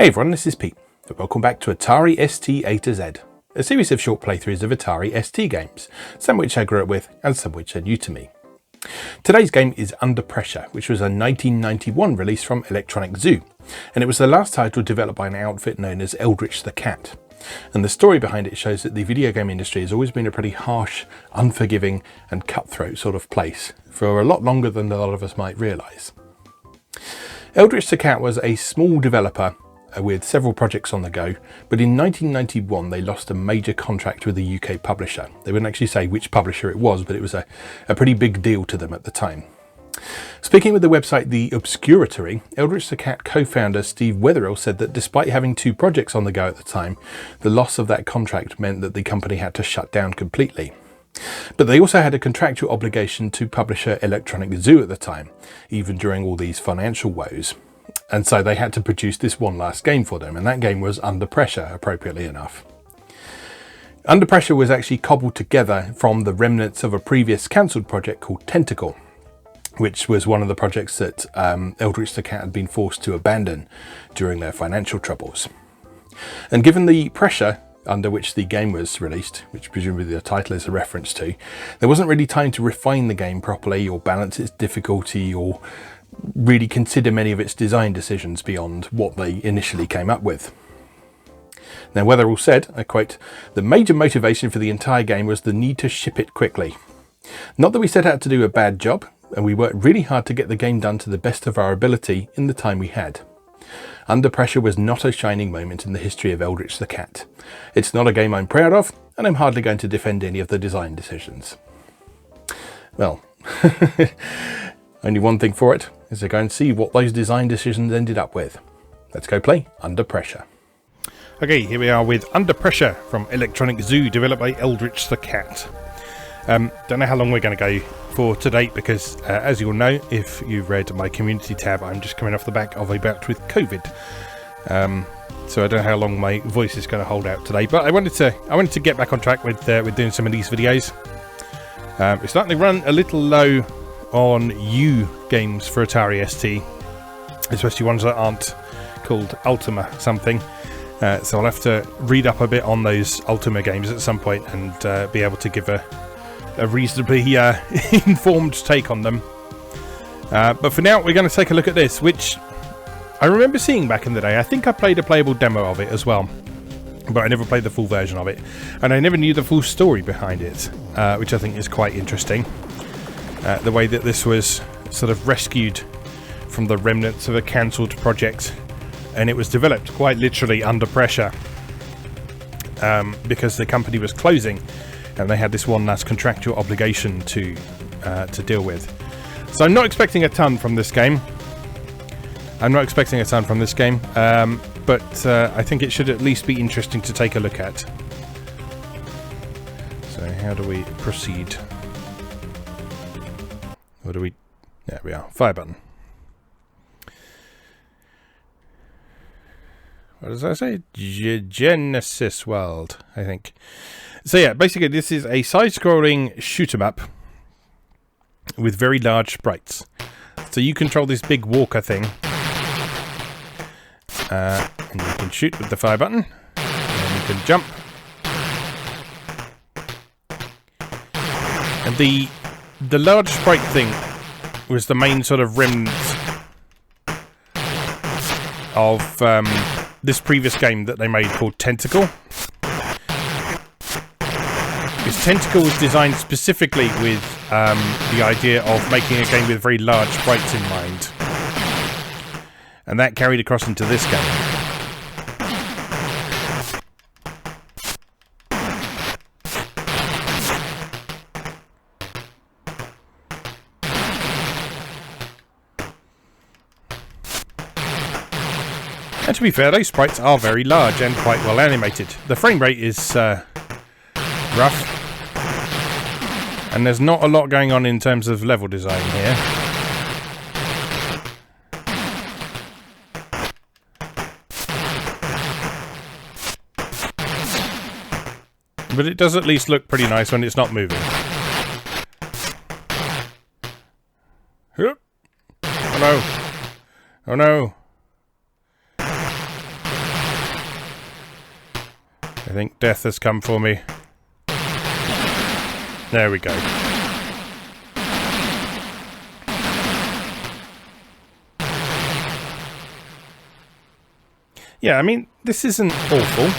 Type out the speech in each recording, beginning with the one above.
Hey everyone, this is Pete, and welcome back to Atari ST A to Z, a series of short playthroughs of Atari ST games, some which I grew up with and some which are new to me. Today's game is Under Pressure, which was a 1991 release from Electronic Zoo, and it was the last title developed by an outfit known as Eldritch the Cat. And the story behind it shows that the video game industry has always been a pretty harsh, unforgiving and cutthroat sort of place, for a lot longer than a lot of us might realise. Eldritch the Cat was a small developer with several projects on the go, but in 1991 they lost a major contract with a UK publisher. They wouldn't actually say which publisher it was, but it was a pretty big deal to them at the time. Speaking with the website The Obscuratory, Eldritch the Cat co-founder Steve Wetherill said that despite having two projects on the go at the time, the loss of that contract meant that the company had to shut down completely. But they also had a contractual obligation to publisher Electronic Zoo at the time, even during all these financial woes. And so they had to produce this one last game for them, and that game was Under Pressure, appropriately enough. Under Pressure was actually cobbled together from the remnants of a previous cancelled project called Tentacle, which was one of the projects that Eldritch the Cat had been forced to abandon during their financial troubles. And given the pressure under which the game was released, which presumably the title is a reference to, there wasn't really time to refine the game properly or balance its difficulty or really consider many of its design decisions beyond what they initially came up with. Now, Wetherill said, I quote, "The major motivation for the entire game was the need to ship it quickly. Not that we set out to do a bad job, and we worked really hard to get the game done to the best of our ability in the time we had. Under Pressure was not a shining moment in the history of Eldritch the Cat. It's not a game I'm proud of, and I'm hardly going to defend any of the design decisions." Well, only one thing for it is to go and see what those design decisions ended up with. Let's go play Under Pressure. Okay, here we are with Under Pressure from Electronic Zoo, developed by Eldritch the Cat. Don't know how long we're going to go for today because, as you'll know, if you've read my community tab, I'm just coming off the back of a bout with COVID. So I don't know how long my voice is going to hold out today, but I wanted to get back on track with doing some of these videos. It's starting to run a little low on U games for Atari ST, especially ones that aren't called Ultima something. So I'll have to read up a bit on those Ultima games at some point and be able to give a reasonably informed take on them. But for now, we're going to take a look at this, which I remember seeing back in the day. I think I played a playable demo of it as well, but I never played the full version of it, and I never knew the full story behind it, which I think is quite interesting. The way that this was sort of rescued from the remnants of a cancelled project, and it was developed quite literally under pressure because the company was closing and they had this one last contractual obligation to deal with. So I'm not expecting a ton from this game. But I think it should at least be interesting to take a look at. So how do we proceed? What do we... There we are. Fire button. What does that say? Genesis World, I think. So yeah, basically this is a side-scrolling shoot-'em-up with very large sprites. So you control this big walker thing. And you can shoot with the fire button. And you can jump. And the large sprite thing was the main sort of remnant of this previous game that they made called Tentacle. Because Tentacle was designed specifically with the idea of making a game with very large sprites in mind. And that carried across into this game. And to be fair, those sprites are very large and quite well animated. The frame rate is rough, and there's not a lot going on in terms of level design here. But it does at least look pretty nice when it's not moving. Oh no! Oh no! I think death has come for me. There we go. Yeah, I mean, this isn't awful.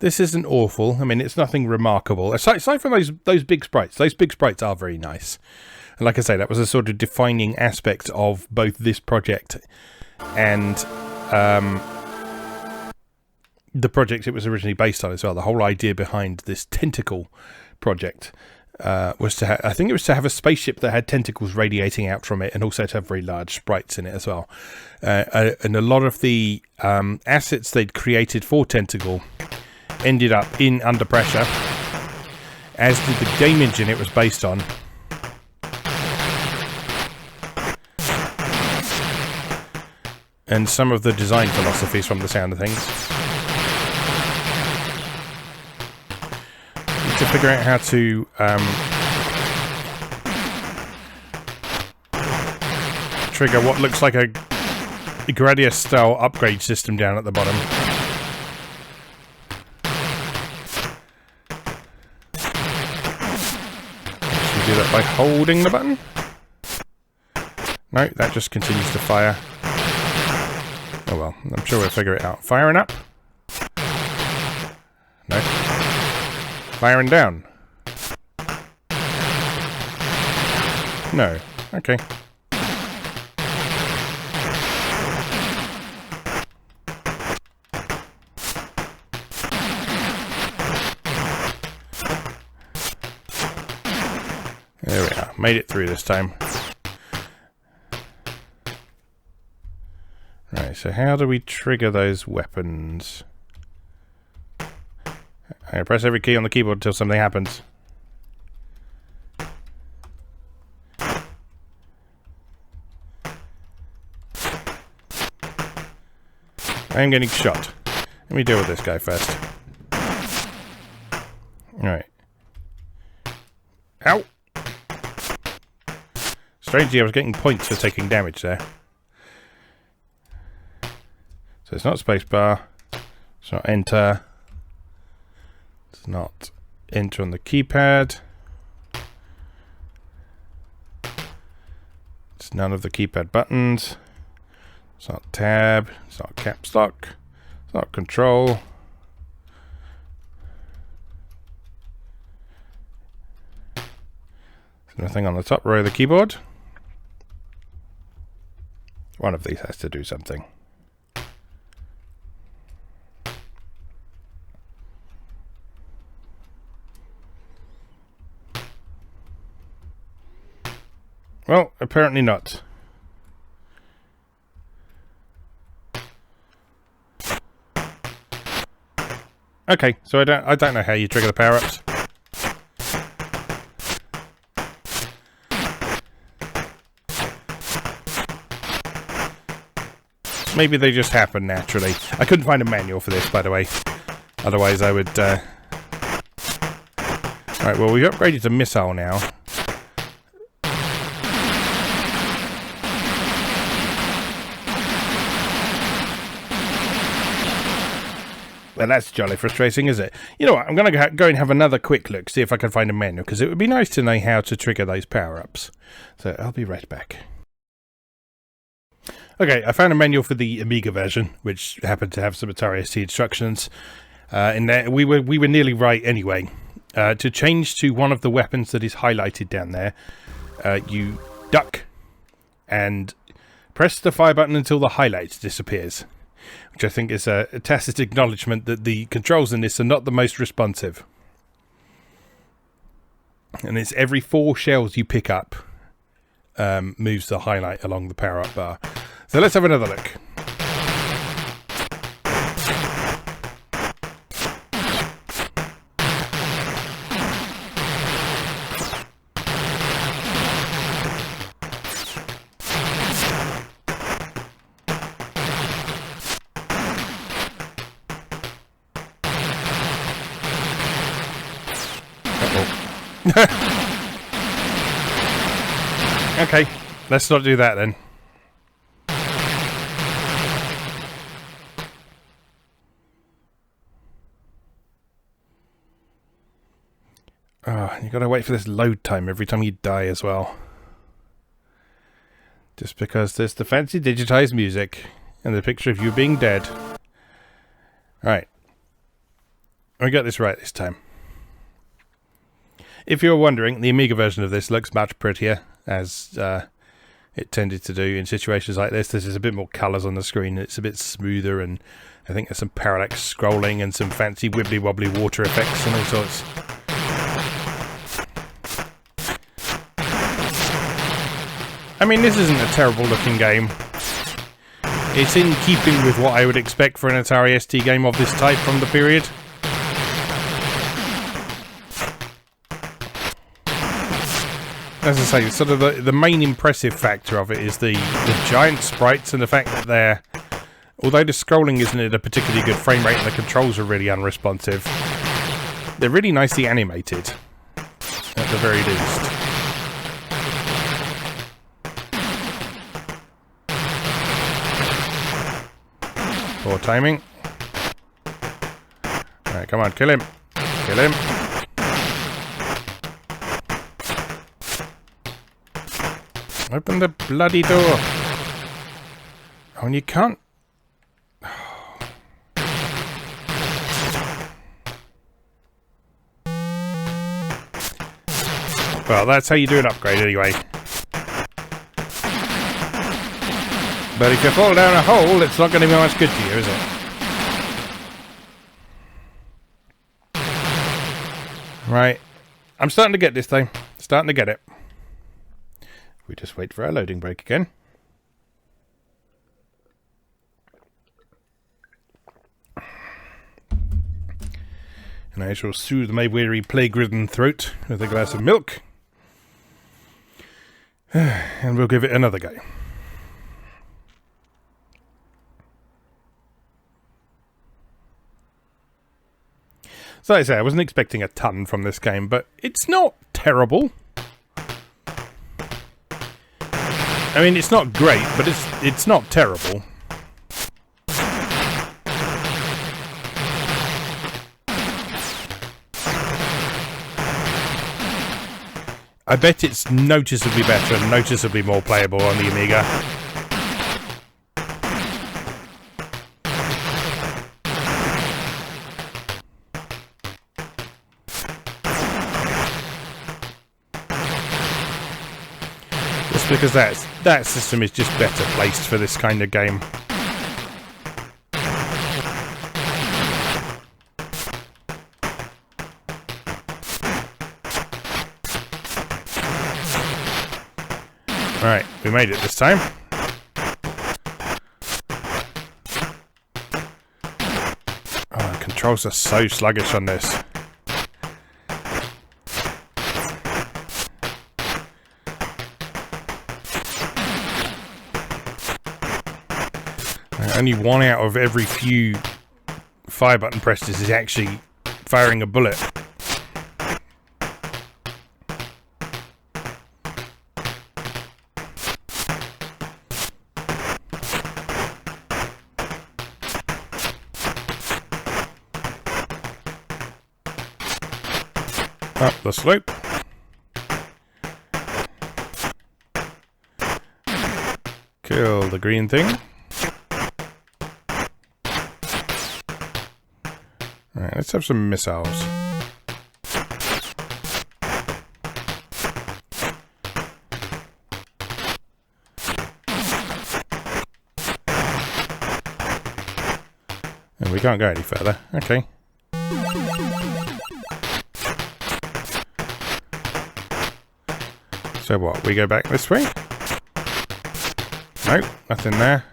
This isn't awful. I mean, it's nothing remarkable. Aside from those big sprites. Those big sprites are very nice. And like I say, that was a sort of defining aspect of both this project and the project it was originally based on as well. The whole idea behind this tentacle project was to I think it was to have a spaceship that had tentacles radiating out from it, and also to have very large sprites in it as well. And a lot of the assets they'd created for Tentacle ended up in Under Pressure, as did the game engine it was based on. And some of the design philosophies, from the sound of things. To figure out how to trigger what looks like a Gradius style upgrade system down at the bottom. Should we do that by holding the button? No, that just continues to fire. Oh well, I'm sure we'll figure it out. Firing up? No. Firing down? No. Okay. There we are. Made it through this time. Right, so how do we trigger those weapons? I press every key on the keyboard until something happens. I am getting shot. Let me deal with this guy first. Alright. Ow! Strangely, I was getting points for taking damage there. So it's not spacebar. It's not enter. It's not enter on the keypad. It's none of the keypad buttons. It's not tab. It's not caps lock. It's not control. There's nothing on the top row of the keyboard. One of these has to do something. Well, apparently not. Okay, so I don't know how you trigger the power-ups. Maybe they just happen naturally. I couldn't find a manual for this, by the way. Otherwise I would... Right, well, we've upgraded to missile now. Well, that's jolly frustrating, is it? You know what, I'm going to go and have another quick look, see if I can find a manual, because it would be nice to know how to trigger those power-ups. So, I'll be right back. Okay, I found a manual for the Amiga version, which happened to have some Atari ST instructions. In there, we were nearly right anyway. To change to one of the weapons that is highlighted down there, you duck and press the fire button until the highlight disappears. Which I think is a tacit acknowledgement that the controls in this are not the most responsive. And it's every 4 shells you pick up moves the highlight along the power-up bar. So let's have another look. Okay, let's not do that then. Oh, you gotta wait for this load time every time you die as well. Just because there's the fancy digitized music and the picture of you being dead. Alright. We got this right this time. If you're wondering, the Amiga version of this looks much prettier, as it tended to do in situations like this. There's a bit more colours on the screen, it's a bit smoother, and I think there's some parallax scrolling and some fancy wibbly wobbly water effects and all sorts. I mean, this isn't a terrible looking game. It's in keeping with what I would expect for an Atari ST game of this type from the period. As I say, sort of the main impressive factor of it is the giant sprites and the fact that they're, although the scrolling isn't at a particularly good frame rate and the controls are really unresponsive, they're really nicely animated, at the very least. Poor timing. Alright, come on, kill him. Kill him. Open the bloody door. Oh, and you can't... Well, that's how you do an upgrade anyway. But if you fall down a hole, it's not going to be much good to you, is it? Right. I'm starting to get this thing. Starting to get it. We just wait for our loading break again. And I shall soothe my weary plague-ridden throat with a glass of milk. And we'll give it another go. So like I say, I wasn't expecting a ton from this game, but it's not terrible. I mean, it's not great, but it's not terrible. I bet it's noticeably better and noticeably more playable on the Amiga. Because that system is just better placed for this kind of game. Alright, we made it this time. Oh, the controls are so sluggish on this. Only one out of every few fire button presses is actually firing a bullet. Up the slope. Kill the green thing. Alright, let's have some missiles. And we can't go any further. Okay. So what, we go back this way? Nope, nothing there.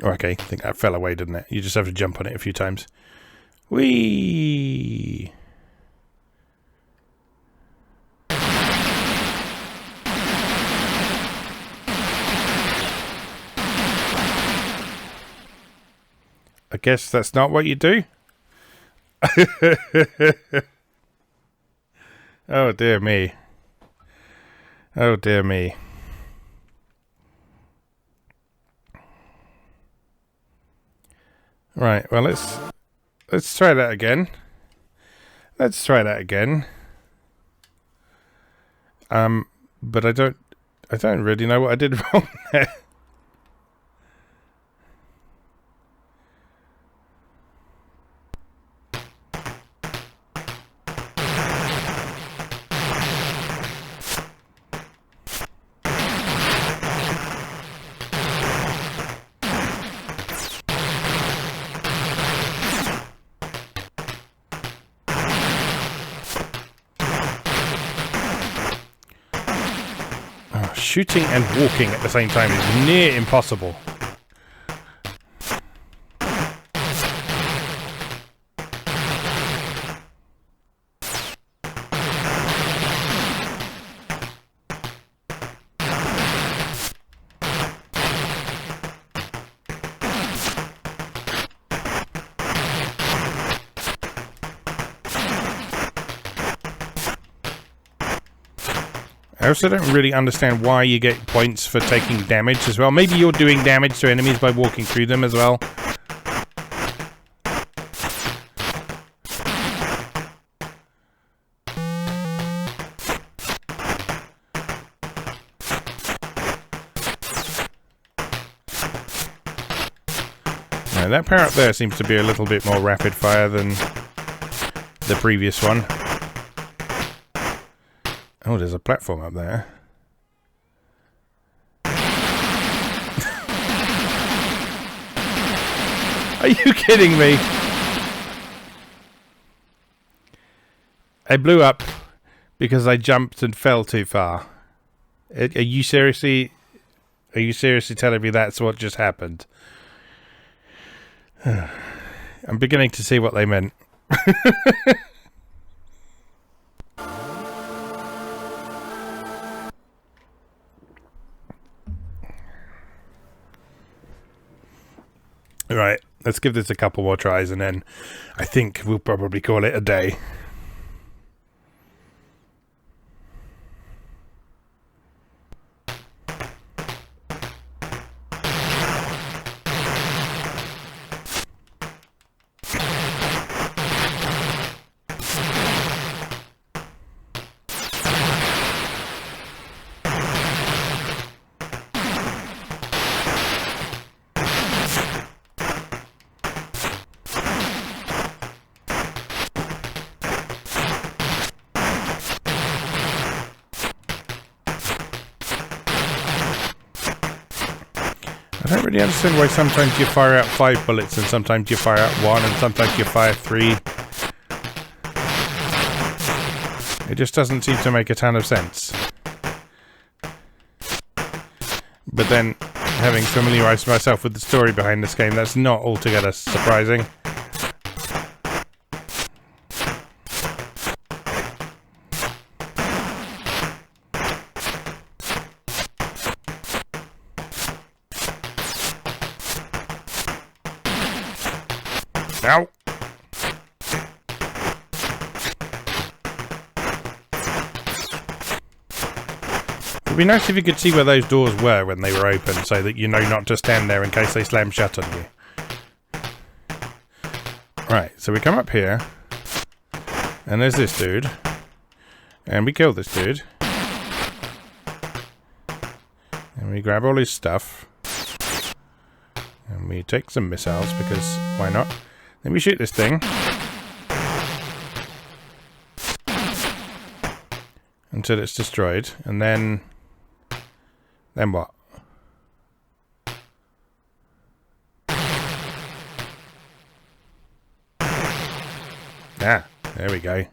Oh, okay, I think that fell away, didn't it? You just have to jump on it a few times. Whee! I guess that's not what you do. Oh dear me. Oh dear me. Right, well let's try that again. Let's try that again. But I don't really know what I did wrong there. Shooting and walking at the same time is near impossible. I also don't really understand why you get points for taking damage as well. Maybe you're doing damage to enemies by walking through them as well. Now, that power up there seems to be a little bit more rapid fire than the previous one. Oh, there's a platform up there. Are you kidding me? I blew up because I jumped and fell too far. Are you seriously telling me that's what just happened? I'm beginning to see what they meant. Right, let's give this a couple more tries and then I think we'll probably call it a day. I don't really understand why sometimes you fire out 5 bullets and sometimes you fire out 1 and sometimes you fire 3. It just doesn't seem to make a ton of sense. But then, having familiarised myself with the story behind this game, that's not altogether surprising. Ow! It'd be nice if you could see where those doors were when they were open, so that you know not to stand there in case they slam shut on you. Right, so we come up here, and there's this dude, and we kill this dude, and we grab all his stuff, and we take some missiles, because why not? Then we shoot this thing. Until it's destroyed. And then what? Ah, there we go.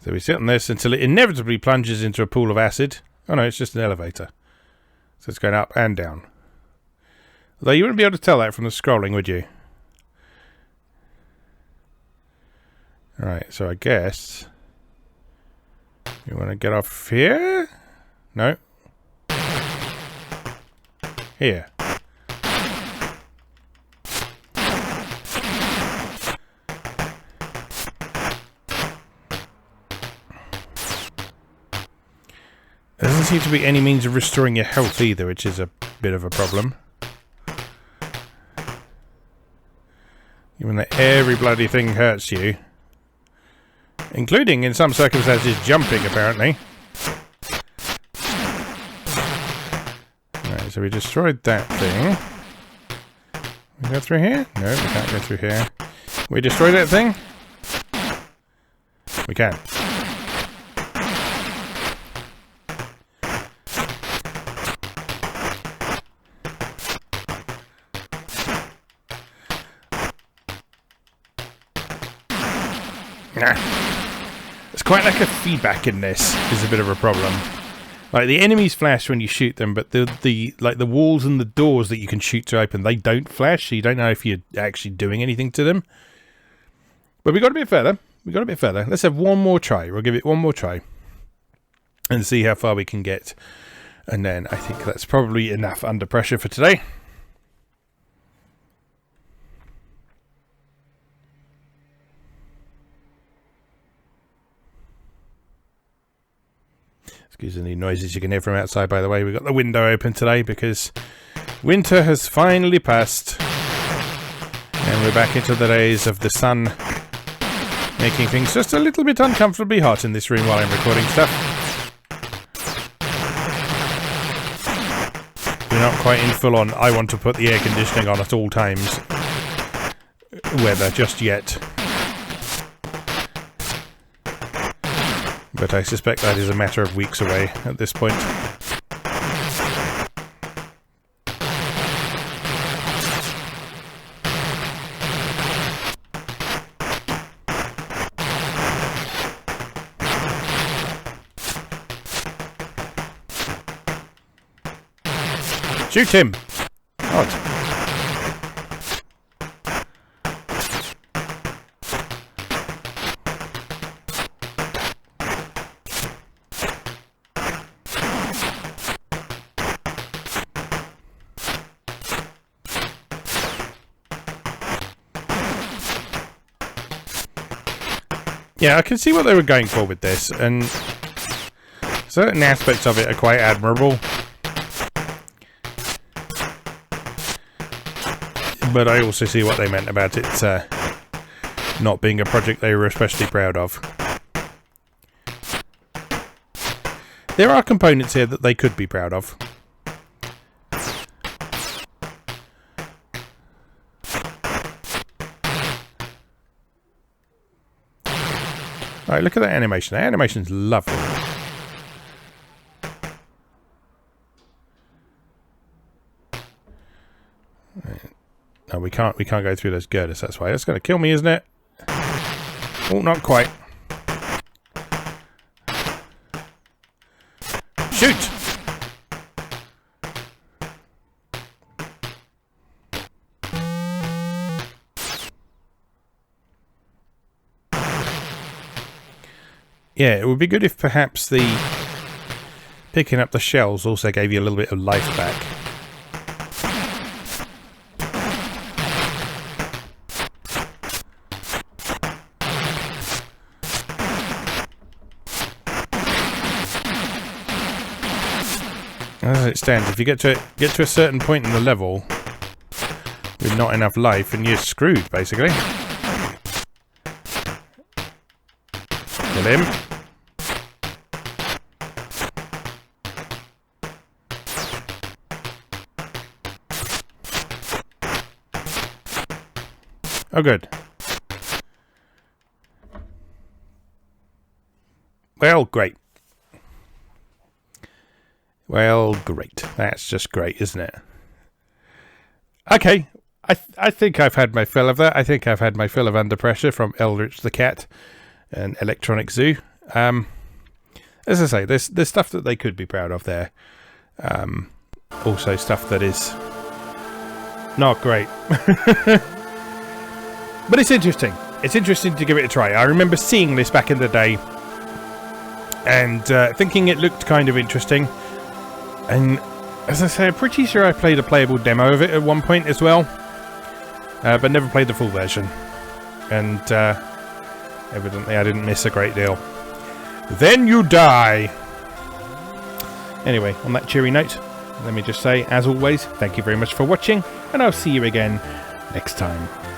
So we sit on this until it inevitably plunges into a pool of acid. Oh no, it's just an elevator. So it's going up and down. Although you wouldn't be able to tell that from the scrolling, would you? Alright, so I guess you want to get off here? No. Here. There doesn't seem to be any means of restoring your health either, which is a bit of a problem. Even though every bloody thing hurts you. Including, in some circumstances, jumping, apparently. Right, so we destroyed that thing. We go through here? No, we can't go through here. We destroyed that thing? We can. It's quite like a feedback in this is a bit of a problem. Like the enemies flash when you shoot them, but the walls and the doors that you can shoot to open, they don't flash, so you don't know if you're actually doing anything to them. But we got a bit further. Let's have one more try. We'll give it one more try and see how far we can get. And then I think that's probably enough under pressure for today. Excuse any noises you can hear from outside, by the way. We've got the window open today because winter has finally passed. And we're back into the days of the sun making things just a little bit uncomfortably hot in this room while I'm recording stuff. We're not quite in full on, I want to put the air conditioning on at all times weather just yet. But I suspect that is a matter of weeks away at this point. Shoot him! Odd. Yeah, I can see what they were going for with this, and certain aspects of it are quite admirable. But I also see what they meant about it not being a project they were especially proud of. There are components here that they could be proud of. Alright, look at that animation. That animation's lovely. No, we can't go through those girders, that's why. That's going to kill me, isn't it? Oh, not quite. Shoot! Yeah, it would be good if perhaps the picking up the shells also gave you a little bit of life back. As it stands, if you get to a certain point in the level with not enough life, and you're screwed, basically. Kill him. Oh, good. Well, great. Well, great. That's just great, isn't it? Okay. I think I've had my fill of that. I think I've had my fill of Under Pressure from Eldritch the Cat and Electronic Zoo. As I say, there's stuff that they could be proud of there. Also stuff that is not great. But it's interesting. It's interesting to give it a try. I remember seeing this back in the day and thinking it looked kind of interesting. And as I say, I'm pretty sure I played a playable demo of it at one point as well. But never played the full version. And evidently I didn't miss a great deal. Then you die! Anyway, on that cheery note, let me just say, as always, thank you very much for watching, and I'll see you again next time.